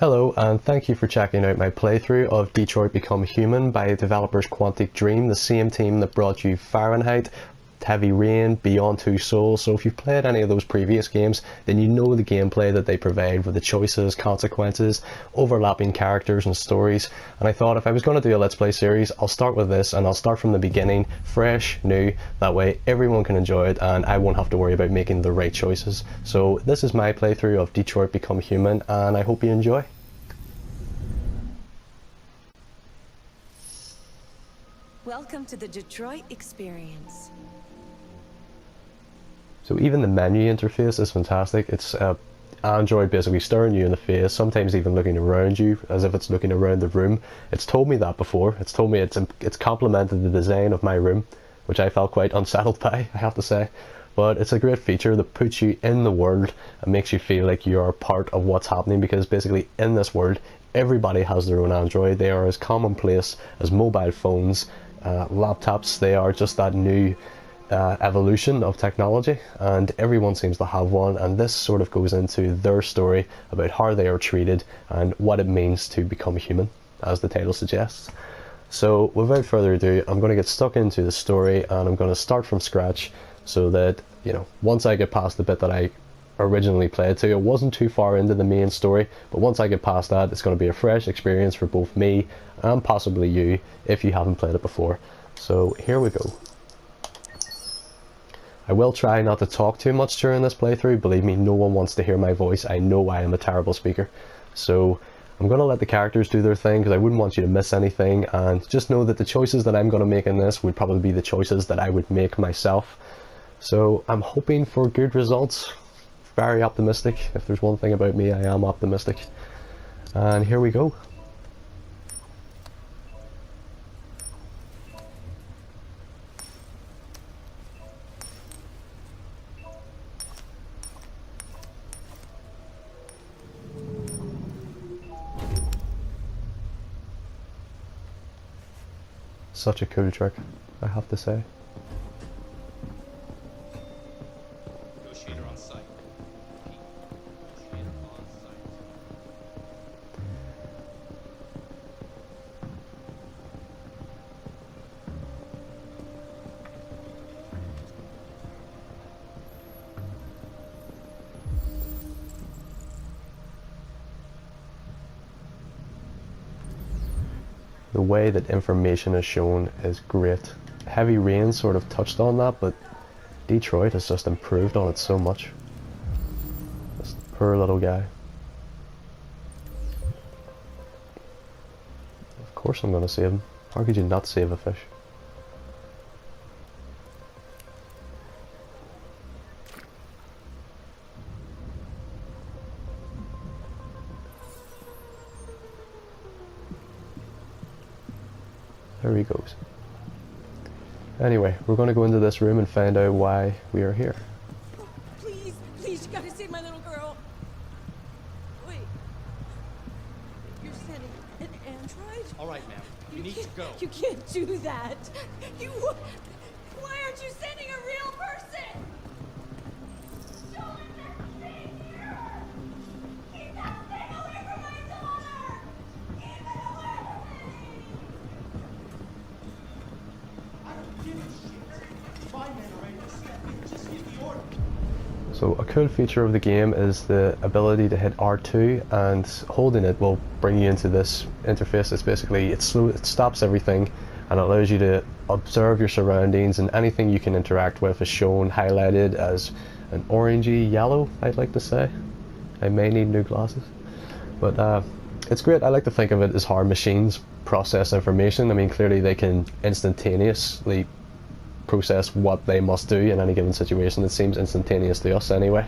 Hello, and thank you for checking out my playthrough of Detroit Become Human by developers Quantic Dream, the same team that brought you Fahrenheit, Heavy Rain, Beyond Two Souls. So if you've played any of those previous games, then you know the gameplay that they provide with the choices, consequences, overlapping characters and stories. And I thought if I was going to do a Let's Play series, I'll start with this, and I'll start from the beginning, fresh, new, that way everyone can enjoy it and I won't have to worry about making the right choices. So this is my playthrough of Detroit Become Human, and I hope you enjoy. Welcome to the Detroit experience. So even the menu interface is fantastic. It's Android basically staring you in the face, sometimes even looking around you as if it's looking around the room. It's told me that before. It's told me it's complimented the design of my room, which I felt quite unsettled by, I have to say. But it's a great feature that puts you in the world and makes you feel like you're part of what's happening, because basically in this world everybody has their own Android. They are as commonplace as mobile phones, laptops. They are just that new evolution of technology, and everyone seems to have one, and this sort of goes into their story about how they are treated and what it means to become human, as the title suggests. So without further ado, I'm going to get stuck into the story, and I'm going to start from scratch, so that, you know, once I get past the bit that I originally played to, it wasn't too far into the main story, but once I get past that, it's going to be a fresh experience for both me and possibly you if you haven't played it before. So here we go. I will try not to talk too much during this playthrough. Believe me, no one wants to hear my voice. I know I am a terrible speaker. So I'm going to let the characters do their thing, because I wouldn't want you to miss anything, and just know that the choices that I'm going to make in this would probably be the choices that I would make myself. So I'm hoping for good results. Very optimistic. If there's one thing about me, I am optimistic. And here we go. Such a cool trick, I have to say. Negotiator on site. Negotiator on site. The way that information is shown is great. Heavy Rain sort of touched on that, but Detroit has just improved on it so much. This poor little guy. Of course I'm going to save him. How could you not save a fish? There he goes. Anyway, we're going to go into this room and find out why we are here. Please, please, you gotta save my little girl. Wait. You're sending an android? All right, ma'am. You need to go. You can't do that. Why aren't you sending a real person? Don't let me stay here. Keep that thing away from my daughter. Keep it away from me. I don't give a shit. My men are ready to step in. Just give the order. So a cool feature of the game is the ability to hit R2, and holding it will bring you into this interface. It's basically, it stops everything and allows you to observe your surroundings, and anything you can interact with is shown highlighted as an orangey yellow, I'd like to say. I may need new glasses. But it's great. I like to think of it as how machines process information. I mean, clearly they can instantaneously process what they must do in any given situation. It seems instantaneous to us anyway.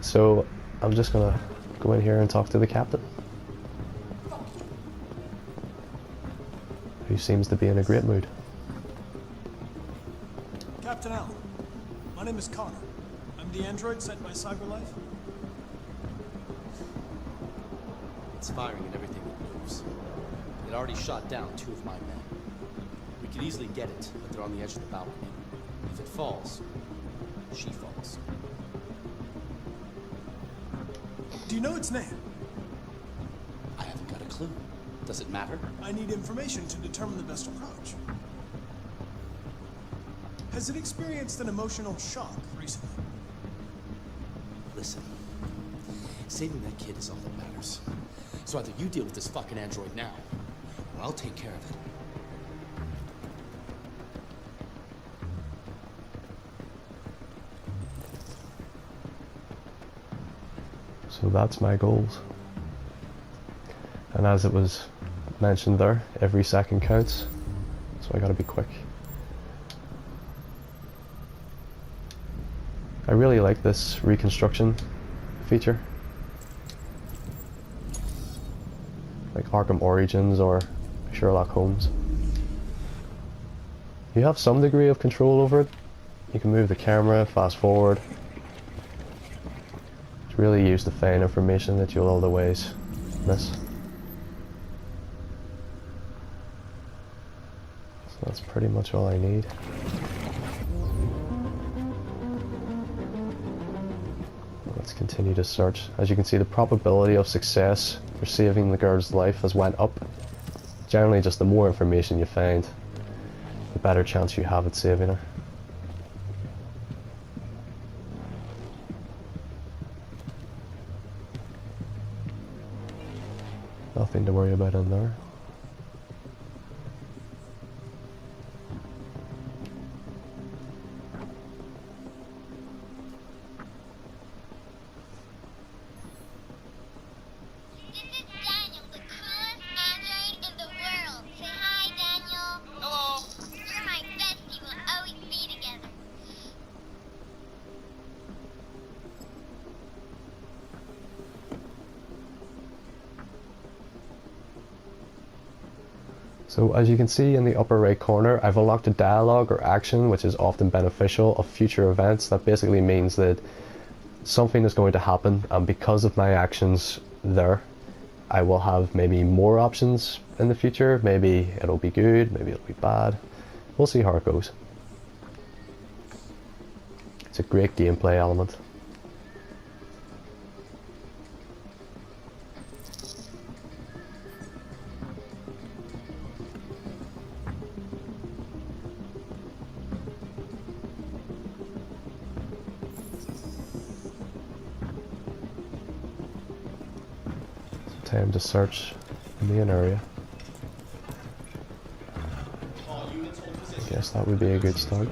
So I'm just gonna go in here and talk to the captain, who seems to be in a great mood. Captain Allen, my name is Connor. I'm the android sent by CyberLife. It's firing at everything that moves. It already shot down 2 of my men. We could easily get it, but they're on the edge of the balcony. If it falls, she falls. Do you know its name? Does it matter? I need information to determine the best approach. Has it experienced an emotional shock recently? Listen, saving that kid is all that matters. So either you deal with this fucking android now, or I'll take care of it. So that's my goals. And as it was mentioned there, every second counts, so I gotta be quick. I really like this reconstruction feature. Like Arkham Origins or Sherlock Holmes. You have some degree of control over it. You can move the camera, fast forward. It's really used to find information that you'll otherwise miss. So that's pretty much all I need. Let's continue to search. As you can see, the probability of success for saving the girl's life has went up. Generally, just the more information you find, the better chance you have at saving her. Nothing to worry about in there. This is Daniel, the coolest android in the world. Say hi, Daniel. Hello. You're my bestie. We'll always be together. So as you can see in the upper right corner, I've unlocked a dialogue or action which is often beneficial of future events. That basically means that something is going to happen, and because of my actions there, I will have maybe more options in the future. Maybe it'll be good, maybe it'll be bad. We'll see how it goes. It's a great gameplay element. Time to search the main area. I guess that would be a good start.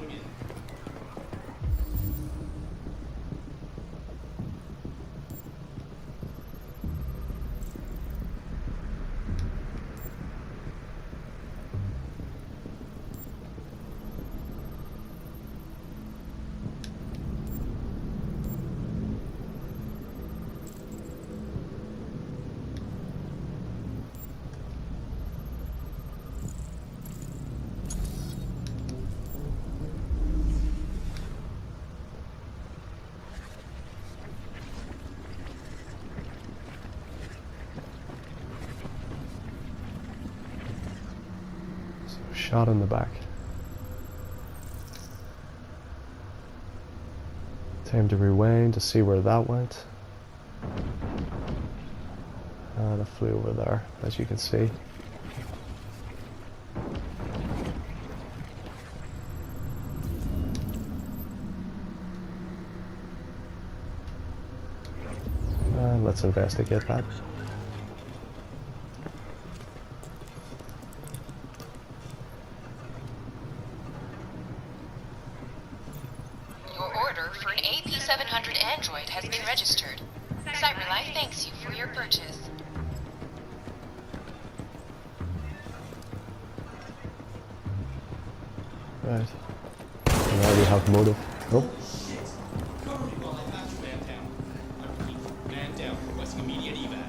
Shot in the back. Time to rewind to see where that went. And it flew over there, as you can see. And let's investigate that. For an AP700 Android has been registered. CyberLife thanks you for your purchase. Right. And now we have motive. Oh. Man down, requesting immediate evac.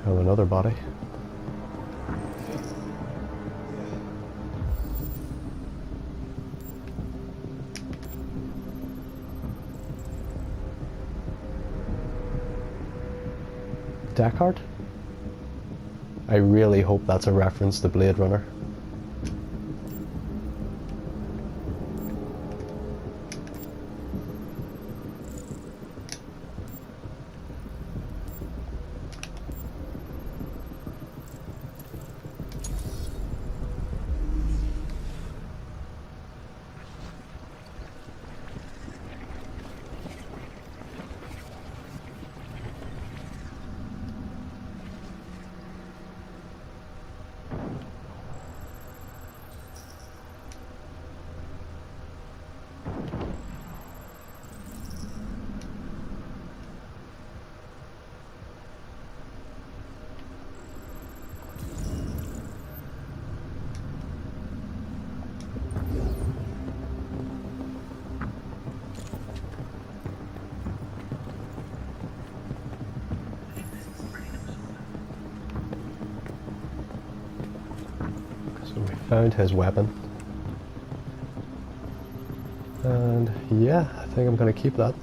Have another body. Deckard? I really hope that's a reference to Blade Runner. So we found his weapon. And yeah, I think I'm gonna keep that.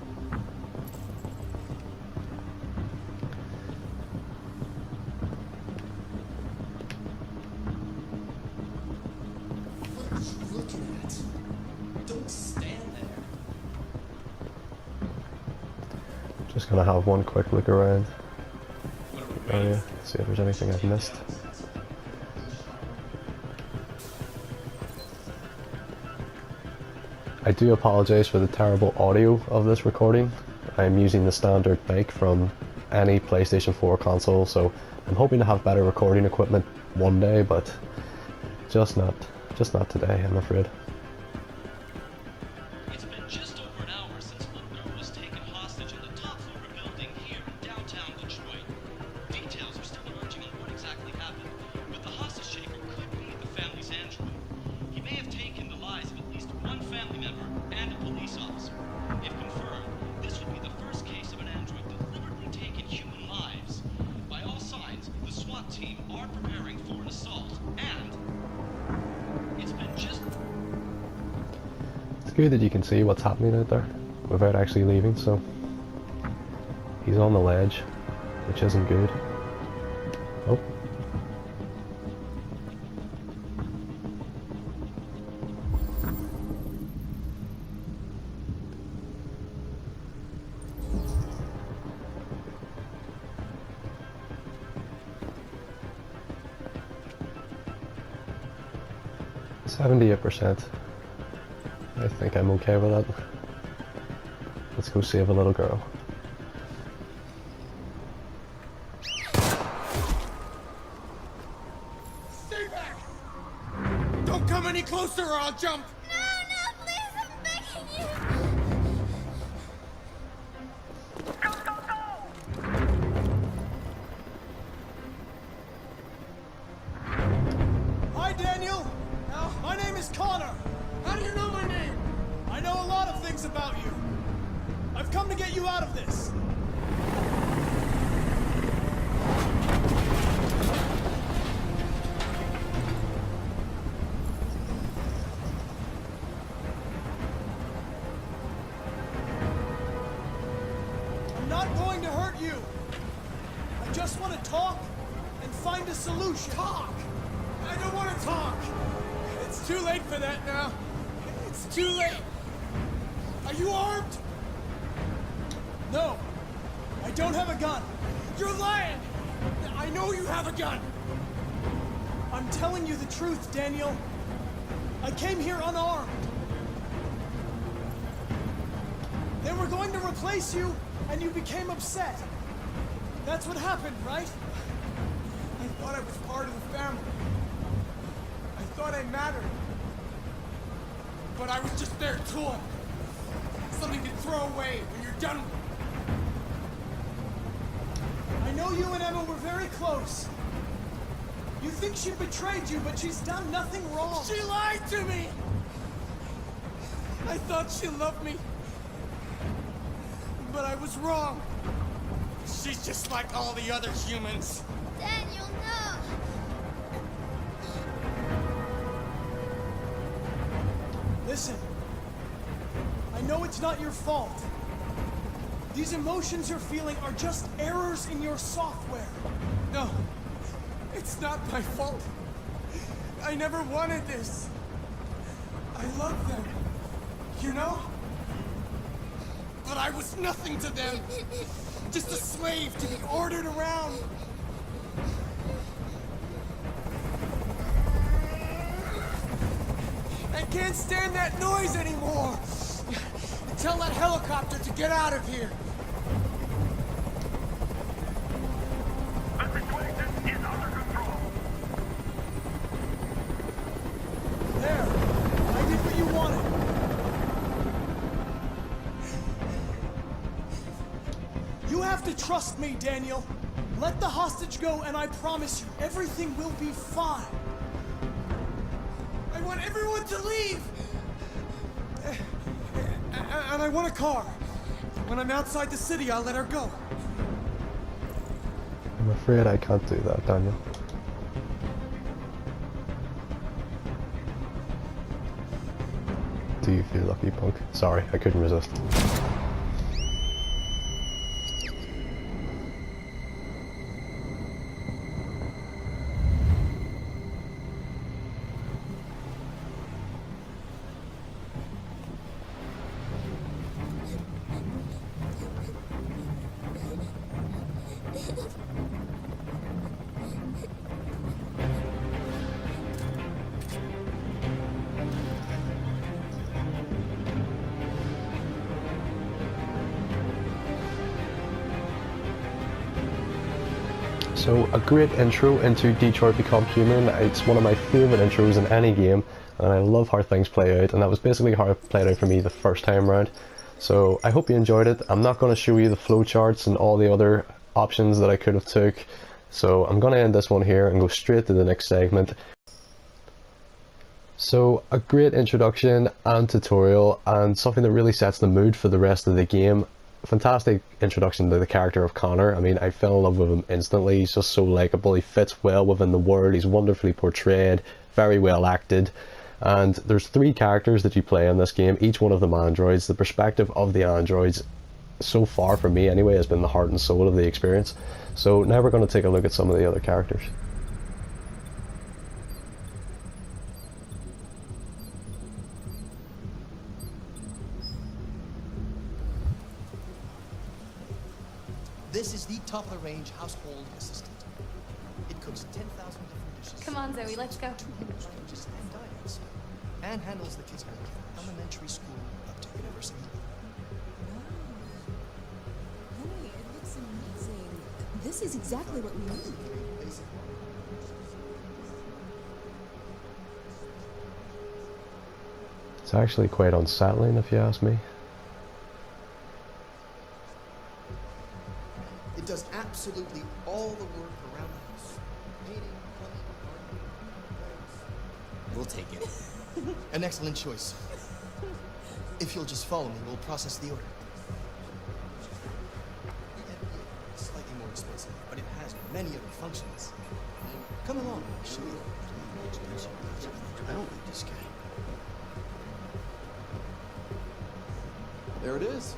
What are you looking at? Don't stand there. Just gonna have one quick look around. Oh yeah, see if there's anything I've missed. I do apologise for the terrible audio of this recording. I'm using the standard mic from any PlayStation 4 console, so I'm hoping to have better recording equipment one day, but just not today, I'm afraid. It's been just over an hour since a little girl was taken hostage in the top floor of a building here in downtown Detroit. Details are still emerging on what exactly happened, but the hostage taker could be the family's android. He may have taken the lives of at least one family member and a police officer. If confirmed, this would be the first case of an android deliberately taking human lives. By all signs, the SWAT team are preparing for an assault, and it's been just... It's good that you can see what's happening out there without actually leaving, so he's on the ledge, which isn't good. Oh. %. I think I'm okay with that. Let's go save a little girl. Stay back! Don't come any closer or I'll jump! No, please, I'm begging you. Hi, Daniel. My name is Connor. How do you know my name? I know a lot of things about you. I've come to get you out of this. I'm not going to hurt you. I just want to talk and find a solution. Talk! I don't want to talk! It's too late for that now. It's too late! Are you armed? No, I don't have a gun. You're lying! I know you have a gun! I'm telling you the truth, Daniel. I came here unarmed. They were going to replace you, and you became upset. That's what happened, right? I thought I was part of the family. I thought I mattered. But I was just their toy. Something to throw away when you're done with it. I know you and Emma were very close. You think she betrayed you, but she's done nothing wrong. She lied to me! I thought she loved me. But I was wrong. She's just like all the other humans. Daniel, no. Listen, I know it's not your fault. These emotions you're feeling are just errors in your software. No, it's not my fault. I never wanted this. I love them, you know? But I was nothing to them. Just a slave to be ordered around. I can't stand that noise anymore. Tell that helicopter to get out of here. There, I did what you wanted. You have to trust me, Daniel. Let the hostage go, and I promise you, everything will be fine. I want everyone to leave! And I want a car. When I'm outside the city, I'll let her go. I'm afraid I can't do that, Daniel. Do you feel lucky, punk? Sorry, I couldn't resist. So a great intro into Detroit Become Human. It's one of my favourite intros in any game, and I love how things play out, and that was basically how it played out for me the first time round. So I hope you enjoyed it. I'm not going to show you the flowcharts and all the other options that I could have took, so I'm going to end this one here and go straight to the next segment. So a great introduction and tutorial, and something that really sets the mood for the rest of the game. Fantastic introduction to the character of Connor. I mean, I fell in love with him instantly. He's just so likeable. He fits well within the world. He's wonderfully portrayed, very well acted. And there's 3 characters that you play in this game, each one of them androids. The perspective of the androids, so far for me anyway, has been the heart and soul of the experience. So now we're going to take a look at some of the other characters. This is the top-of-the-range household assistant. It cooks 10,000 different dishes. Come on, Zoe, let's go. 200 languages and diets. And handles the kids' homework from elementary school up to university. Honey, it looks amazing. This is exactly what we need. It's actually quite unsettling, if you ask me. It does absolutely all the work around the house. Painting, plumbing, gardening, we'll take it. An excellent choice. If you'll just follow me, we'll process the order. The NBA is slightly more expensive, but it has many other functions. Come along, I'll show you. I don't like this guy. There it is.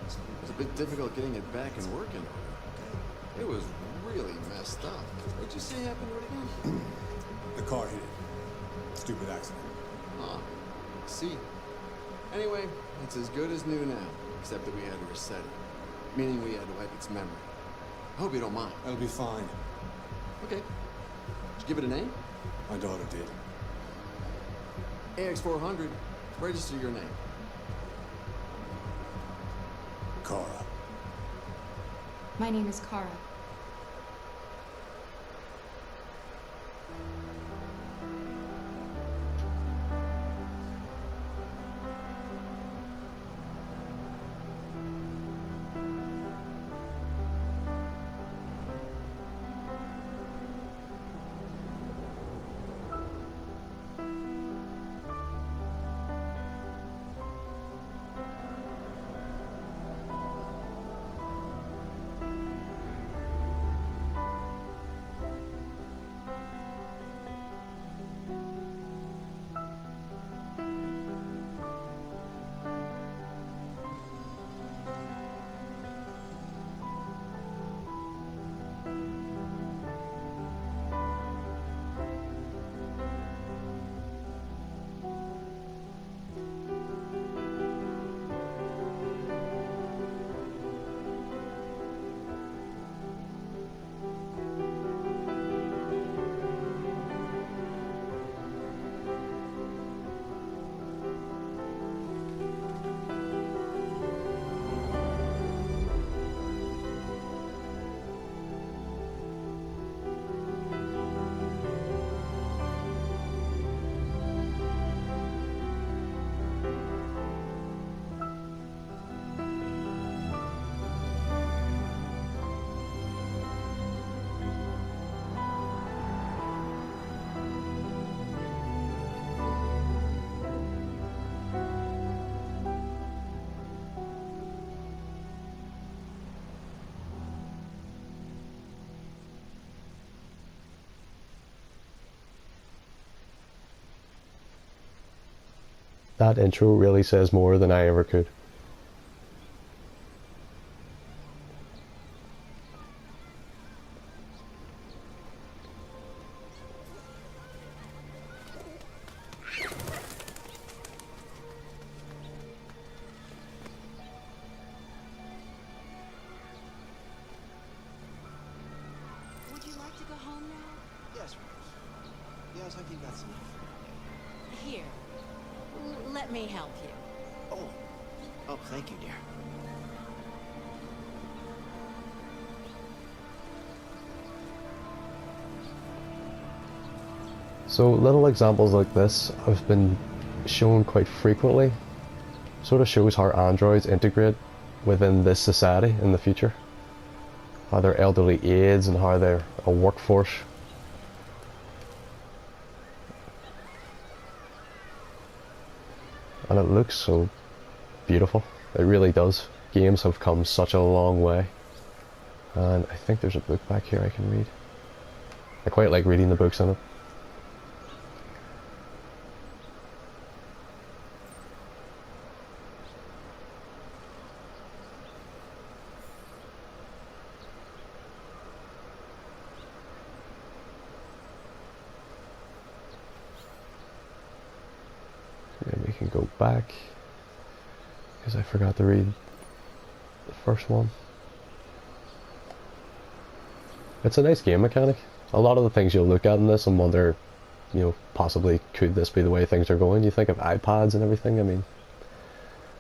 It was a bit difficult getting it back and working. It was really messed up. What'd you say happened to it again? The car hit it. Stupid accident. Ah, see. Anyway, it's as good as new now, except that we had to reset it. Meaning we had to wipe its memory. I hope you don't mind. That'll be fine. Okay. Did you give it a name? My daughter did. AX400. Register your name. Kara. My name is Kara. That intro really says more than I ever could. Would you like to go home now? Yes, Rose. Yes, I think that's enough. Here. Let me help you. Oh. Oh, thank you, dear. So little examples like this have been shown quite frequently. Sort of shows how androids integrate within this society in the future. How they're elderly aides and how they're a workforce. And it looks so beautiful. It really does. Games have come such a long way. And I think there's a book back here I can read. I quite like reading the books in it. Maybe we can go back, because I forgot to read the first one. It's a nice game mechanic. A lot of the things you'll look at in this and wonder, you know, possibly could this be the way things are going? You think of iPads and everything. I mean,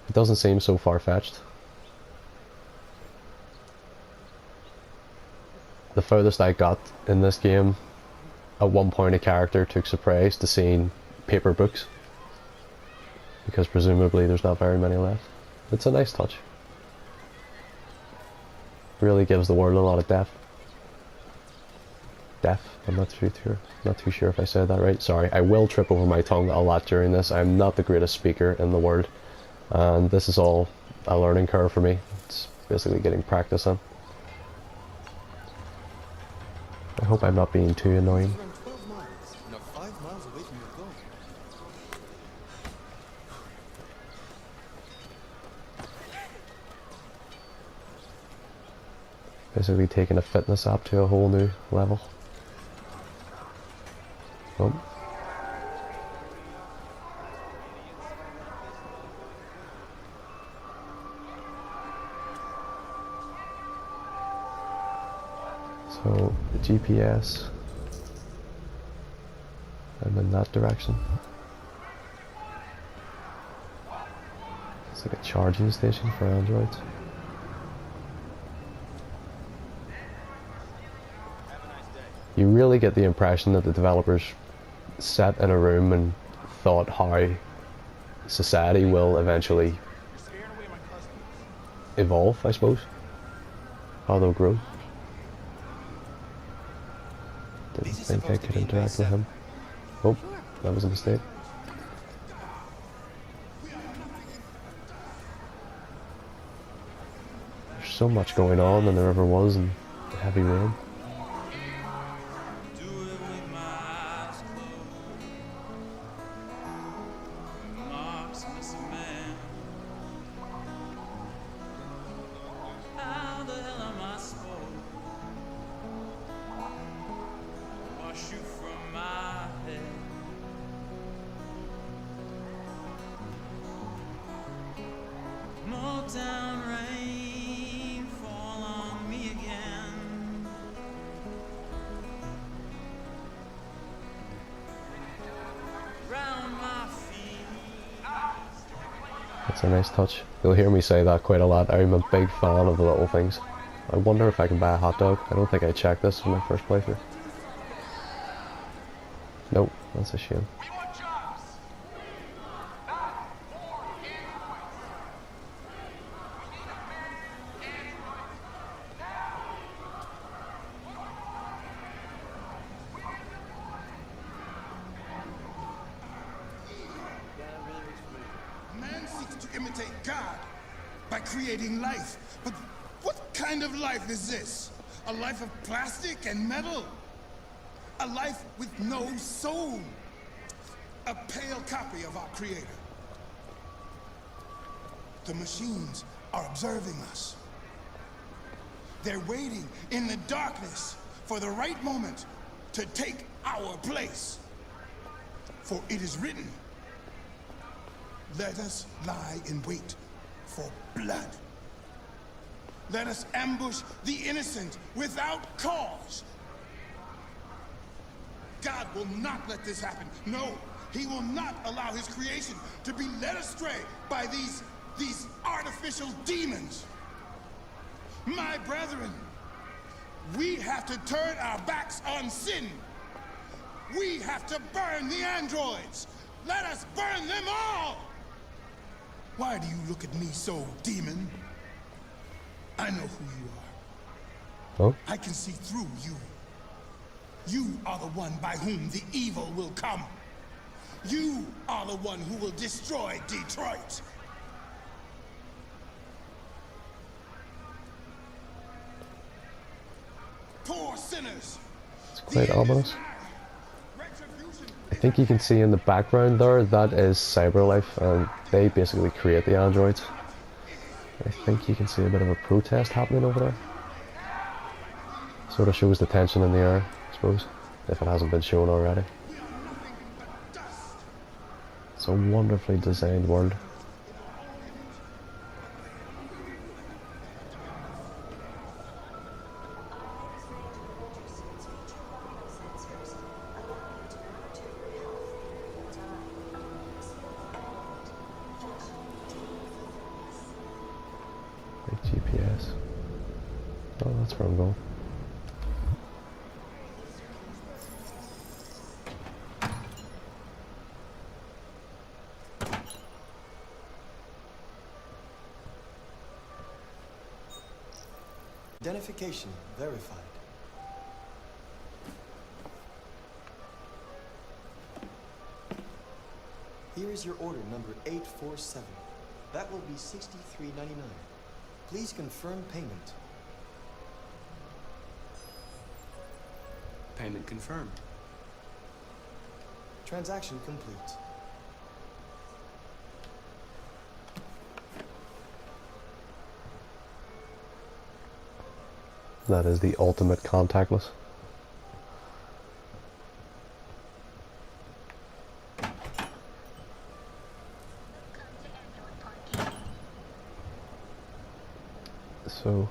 it doesn't seem so far-fetched. The furthest I got in this game, at one point a character took surprise to seeing paper books, because presumably there's not very many left. It's a nice touch. Really gives the world a lot of depth. I'm not too sure if I said that right. Sorry, I will trip over my tongue a lot during this. I'm not the greatest speaker in the world, and this is all a learning curve for me. It's basically getting practice on. I hope I'm not being too annoying. You're on 12 miles, and are 5 miles away from your goal. Basically taking a fitness app to a whole new level. Oh. So the GPS, and in that direction. It's like a charging station for androids. You really get the impression that the developers sat in a room and thought how society will eventually evolve, I suppose. How they'll grow. Didn't think I could interact with him. Oh, that was a mistake. There's so much going on than there ever was in Heavy Rain. That's a nice touch. You'll hear me say that quite a lot. I'm a big fan of the little things. I wonder if I can buy a hot dog. I don't think I checked this in my first playthrough. Nope, that's a shame. Man seeks to imitate God by creating life. But what kind of life is this? A life of plastic and metal? A life with no soul? A pale copy of our Creator. the machines are observing us. They're waiting in the darkness for the right moment to take our place. For it is written, let us lie in wait for blood. Let us ambush the innocent without cause. God will not let this happen. No, he will not allow his creation to be led astray by these artificial demons. My brethren, we have to turn our backs on sin. We have to burn the androids. Let us burn them all. Why do you look at me so, demon? I know who you are. Oh? I can see through you. You are the one by whom the evil will come. You are the one who will destroy Detroit. Poor sinners. It's quite ominous. I think you can see in the background there, that is CyberLife, and they basically create the androids. I think you can see a bit of a protest happening over there. Sort of shows the tension in the air, I suppose, if it hasn't been shown already. It's a wonderfully designed world. GPS. Oh, that's where I'm going. Identification verified. Here is your order number 847. That will be $63.99. Please confirm payment. Payment confirmed. Transaction complete. That is the ultimate contactless. So,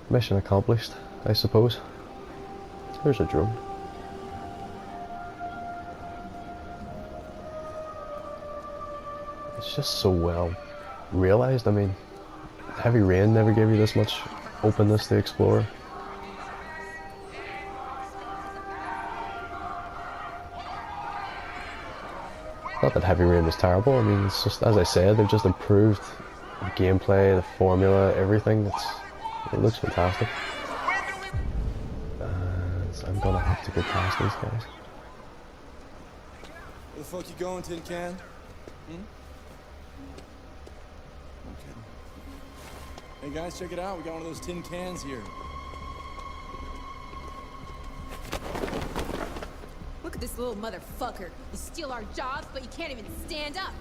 mission accomplished, I suppose. There's a drone. It's just so well realized. I mean, Heavy Rain never gave you this much openness to explore. Not that Heavy Rain was terrible, I mean, it's just, as I said, they've just improved the gameplay, the formula, everything. It looks fantastic. So I'm gonna have to go past these guys. Where the fuck you going, Tin Can? Okay. Hey guys, check it out. We got one of those tin cans here. Look at this little motherfucker. You steal our jobs, but you can't even stand up.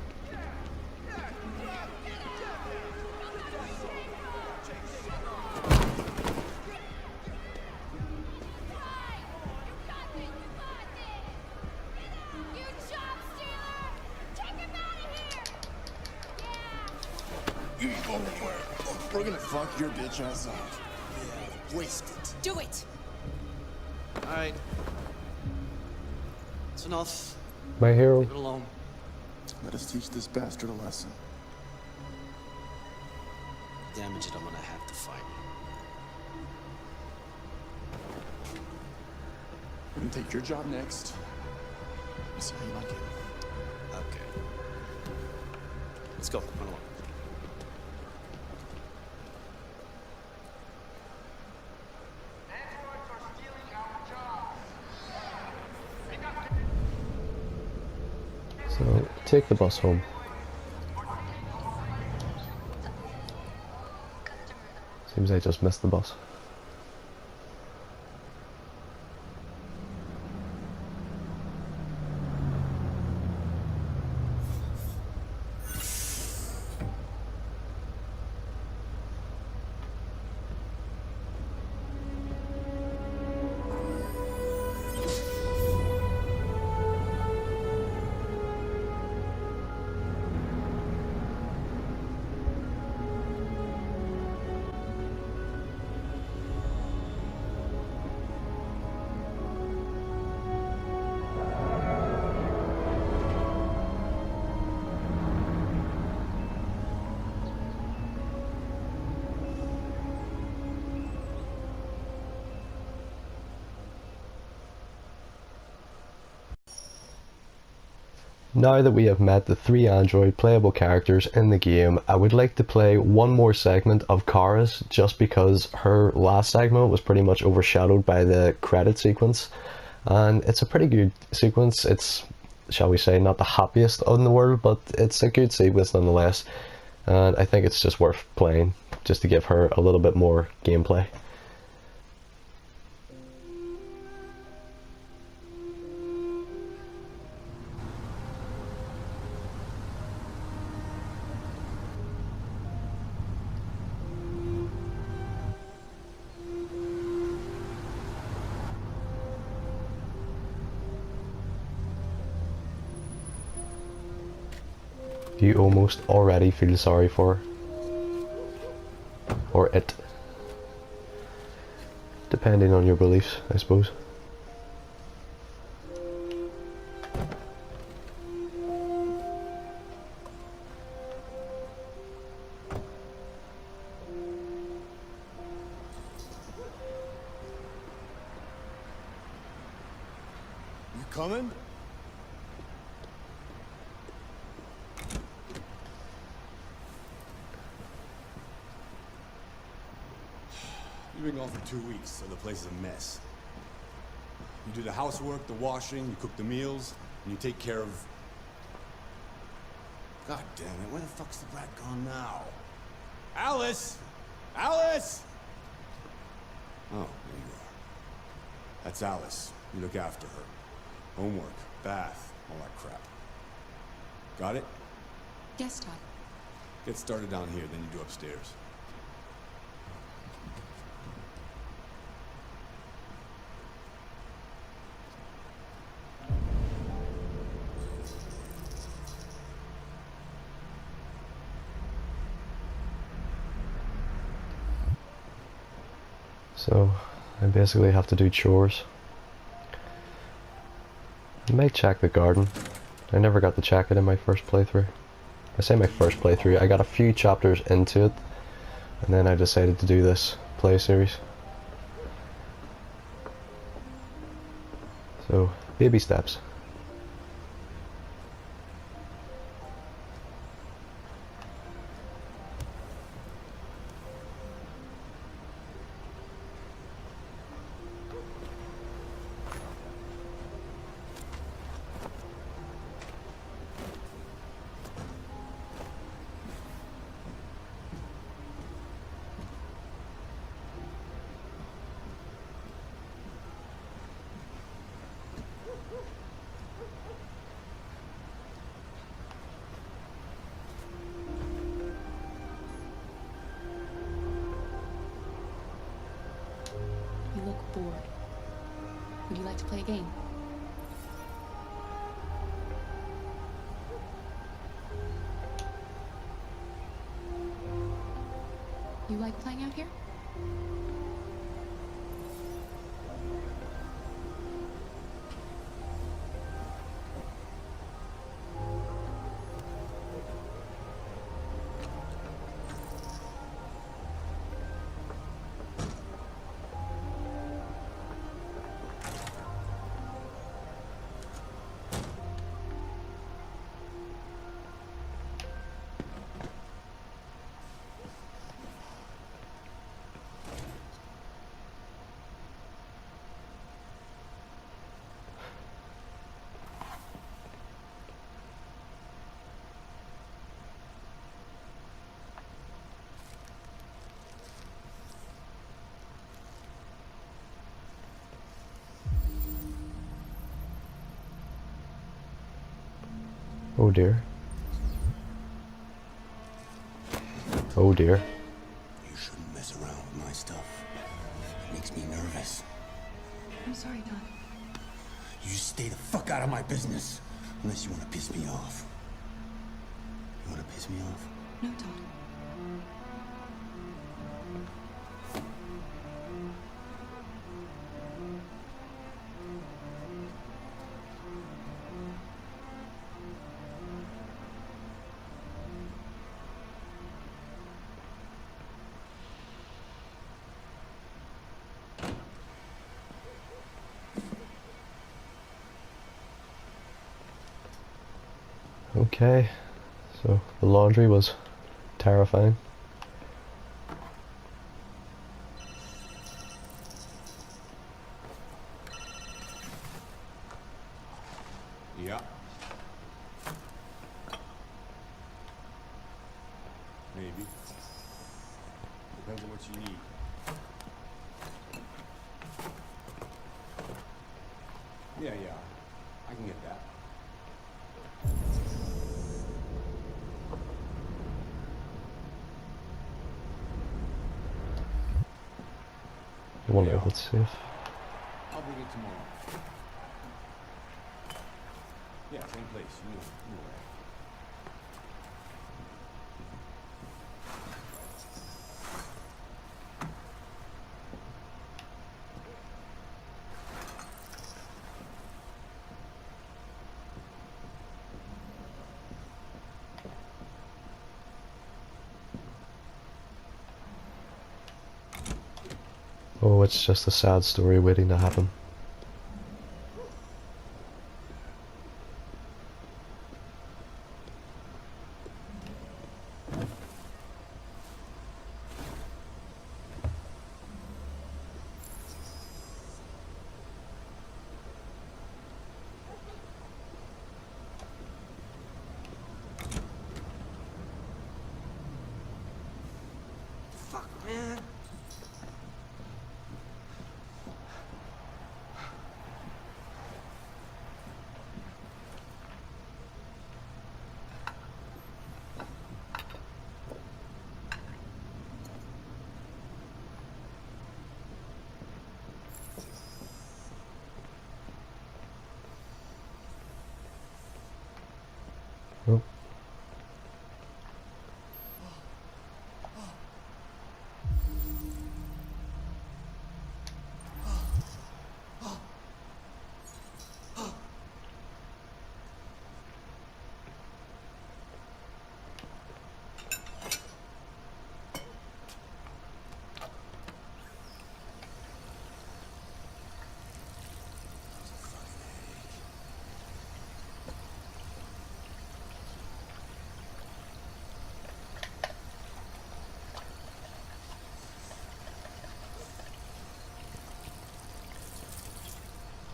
You ain't going anywhere. We're gonna fuck your bitch ass up. Yeah, waste it. Do it! Alright. It's enough. My hero. Leave it alone. Let us teach this bastard a lesson. Damage it, I'm gonna have to fight. We're gonna take your job next. See how you like it. Okay. Let's go. Run along. So, take the bus home. Seems I just missed the bus. now that we have met the 3 Android playable characters in the game, I would like to play one more segment of Kara's, just because her last segment was pretty much overshadowed by the credit sequence, and it's a pretty good sequence. It's, shall we say, not the happiest in the world, but it's a good sequence nonetheless, and I think it's just worth playing just to give her a little bit more gameplay. You almost already feel sorry for her. Or it. Depending on your beliefs, I suppose. You coming? You've been gone for 2 weeks, so the place is a mess. You do the housework, the washing, you cook the meals, and you take care of... God damn it, where the fuck's the brat gone now? Alice! Alice! Oh, there you are. That's Alice. You look after her. Homework, bath, all that crap. Got it? Yes, Todd. Get started down here, then you do upstairs. So, I basically have to do chores. I might check the garden. I never got to check it in my first playthrough. I say my first playthrough, I got a few chapters into it, and then I decided to do this play series. So, baby steps. You look bored. Would you like to play a game? You like playing out here? Oh dear. Oh dear. You shouldn't mess around with my stuff. It makes me nervous. I'm sorry, Todd. You just stay the fuck out of my business. Unless you want to piss me off. You want to piss me off? No, Todd. Okay, so the laundry was terrifying. Yeah. Maybe. Depends on what you need. Yeah, I can get that. I wonder if it's safe. I'll bring it tomorrow. Yeah, same place. You know where. Oh, it's just a sad story waiting to happen. Fuck, man. Oh.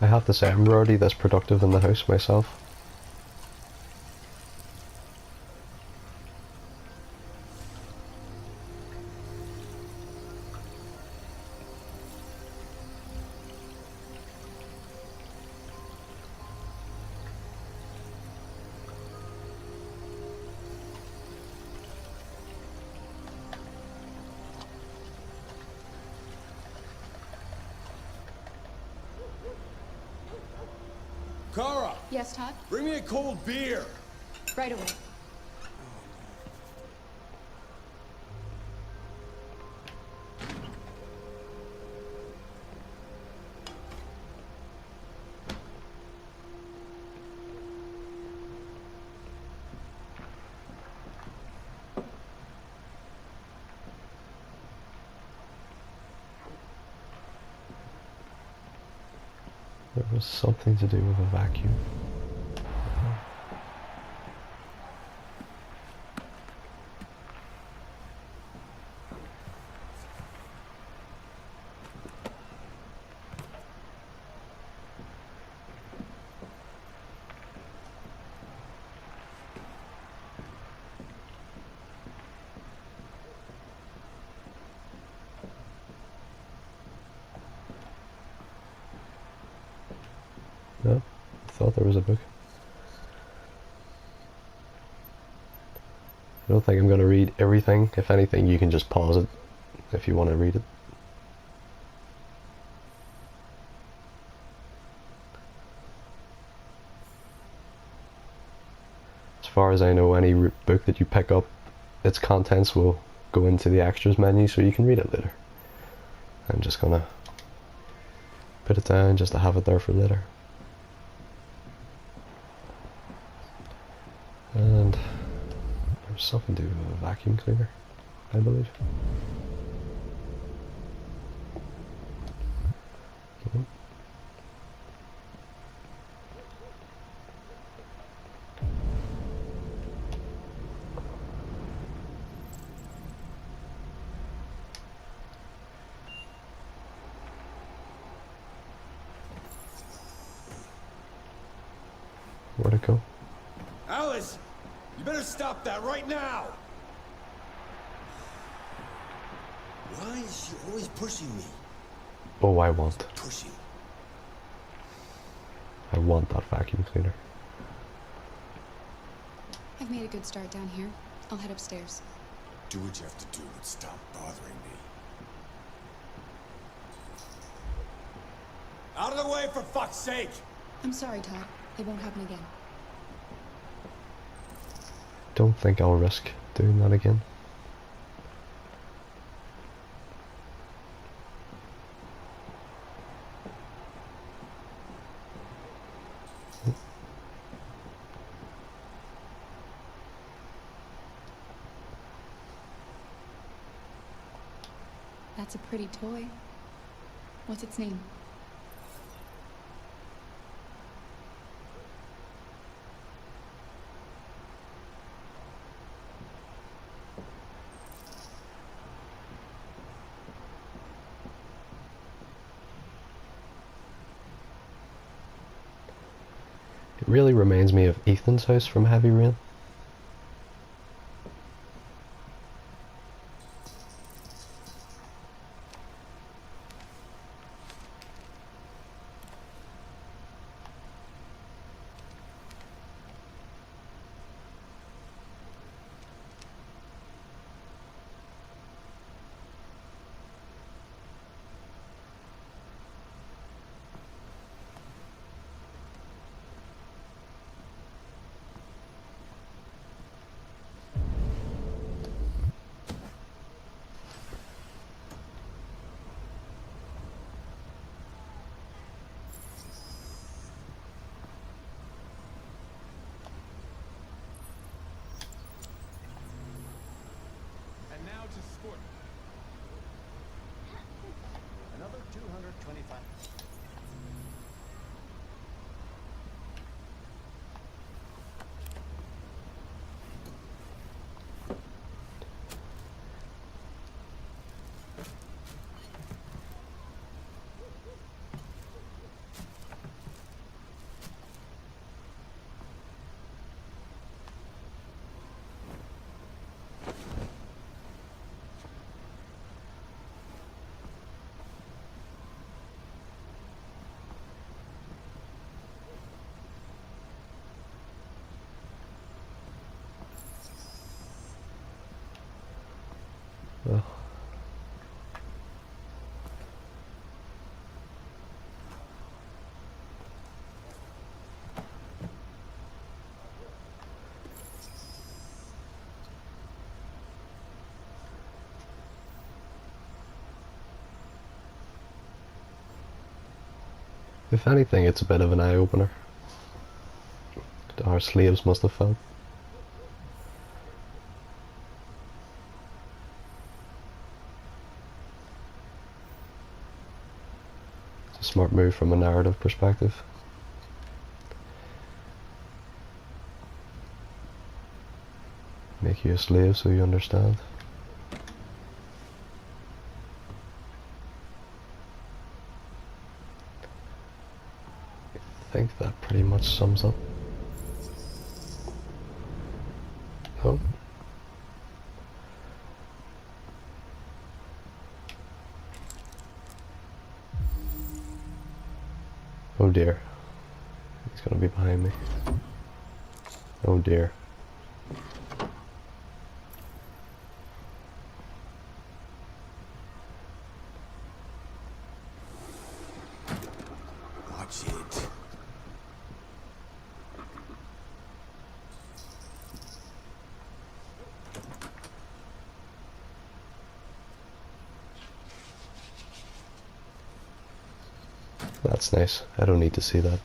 I have to say, I'm rarely this productive in the house myself. Kara, Yes, Todd? bring me a cold beer. Right away. There was something to do with a vacuum. No, I thought there was a book. I don't think I'm going to read everything. If anything, you can just pause it if you want to read it. As far as I know, any book that you pick up, its contents will go into the extras menu so you can read it later. I'm just going to put it down just to have it there for later. And there's something to do with a vacuum cleaner, I believe. Okay. Where'd it go? Alice! You better stop that right now! Why is she always pushing me? Oh, I want. Pushing. I want that vacuum cleaner. I've made a good start down here. I'll head upstairs. Do what you have to do, but stop bothering me. Out of the way, for fuck's sake! I'm sorry, Todd. It won't happen again. Don't think I'll risk doing that again. That's a pretty toy. What's its name? It really reminds me of Ethan's house from Heavy Rain. And now to sport. Another 225. Ugh. If anything, it's a bit of an eye-opener. Our slaves must have felt. It's a smart move from a narrative perspective. Make you a slave so you understand. I think that pretty much sums up. Oh. Oh dear. He's gonna be behind me. Oh dear. Watch it. That's nice. I don't need to see that.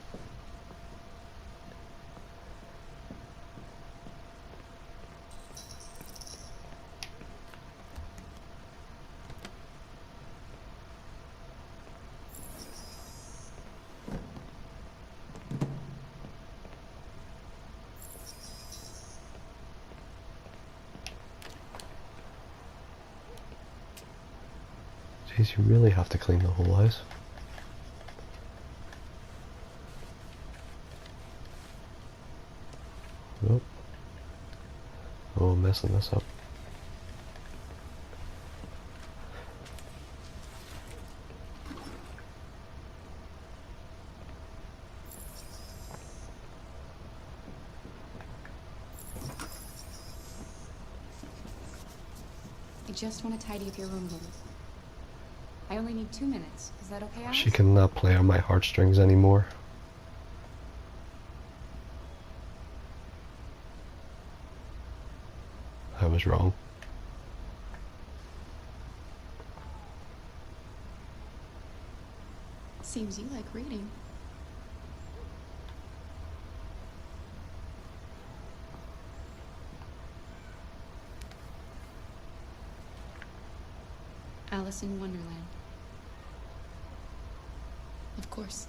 Jeez, you really have to clean the whole house. Oh, I'm messing this up. I just want to tidy up your room a little. I only need 2 minutes. Is that okay, Alice? She cannot play on my heartstrings anymore. I was wrong. Seems you like reading. Alice in Wonderland. Of course.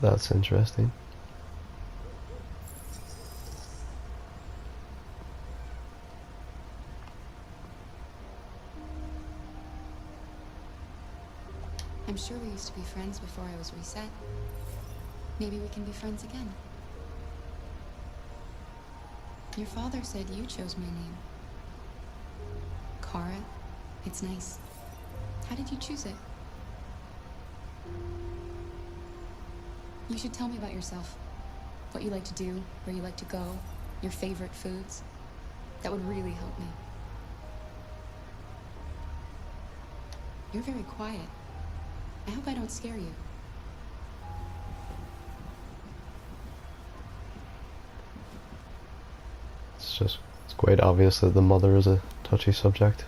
That's interesting. I'm sure we used to be friends before I was reset. Maybe we can be friends again. Your father said you chose my name. Kara. It's nice. How did you choose it? You should tell me about yourself. What you like to do, where you like to go, your favorite foods. That would really help me. You're very quiet. I hope I don't scare you. It's quite obvious that the mother is a touchy subject.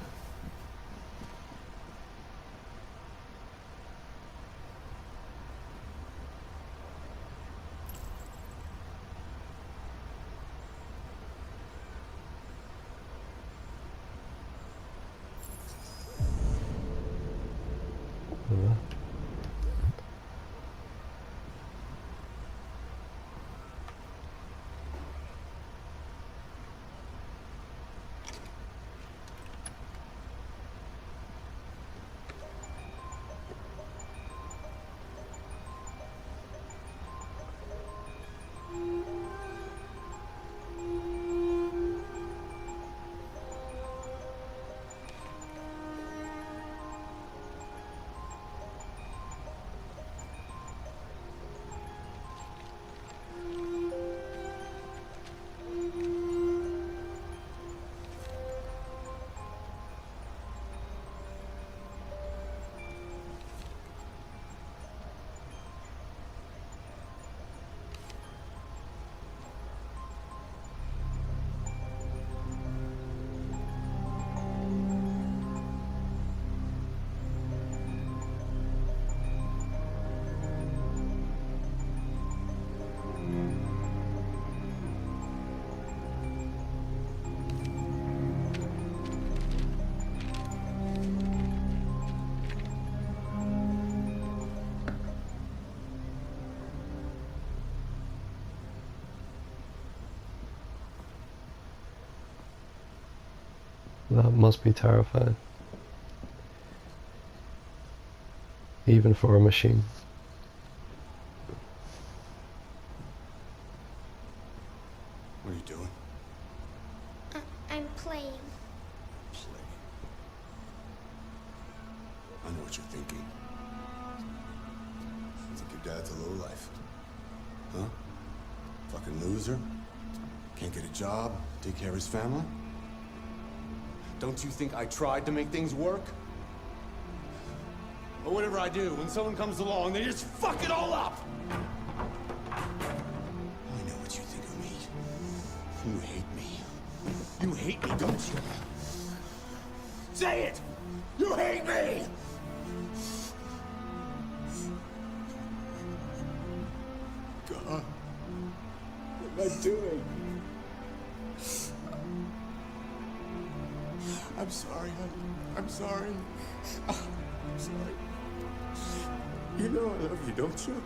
That must be terrifying. Even for a machine. What are you doing? I'm playing. Play. I know what you're thinking. You think your dad's a lowlife? Huh? Fucking loser? Can't get a job, take care of his family? Don't you think I tried to make things work? But whatever I do, when someone comes along, they just fuck it all up! I know what you think of me. You hate me. You hate me, don't you? Say it! You hate me! God. What am I doing? sorry, honey. I'm sorry. I'm sorry. You know I love you, don't you?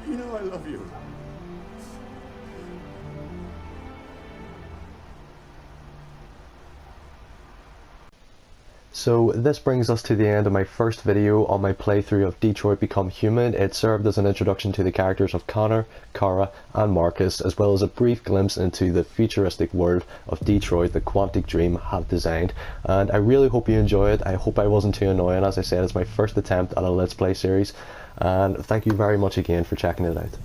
You know I love you. So this brings us to the end of my first video on my playthrough of Detroit Become Human. It served as an introduction to the characters of Connor, Kara and Marcus, as well as a brief glimpse into the futuristic world of Detroit that Quantic Dream have designed. And I really hope you enjoy it. I hope I wasn't too annoying. As I said, it's my first attempt at a Let's Play series. And thank you very much again for checking it out.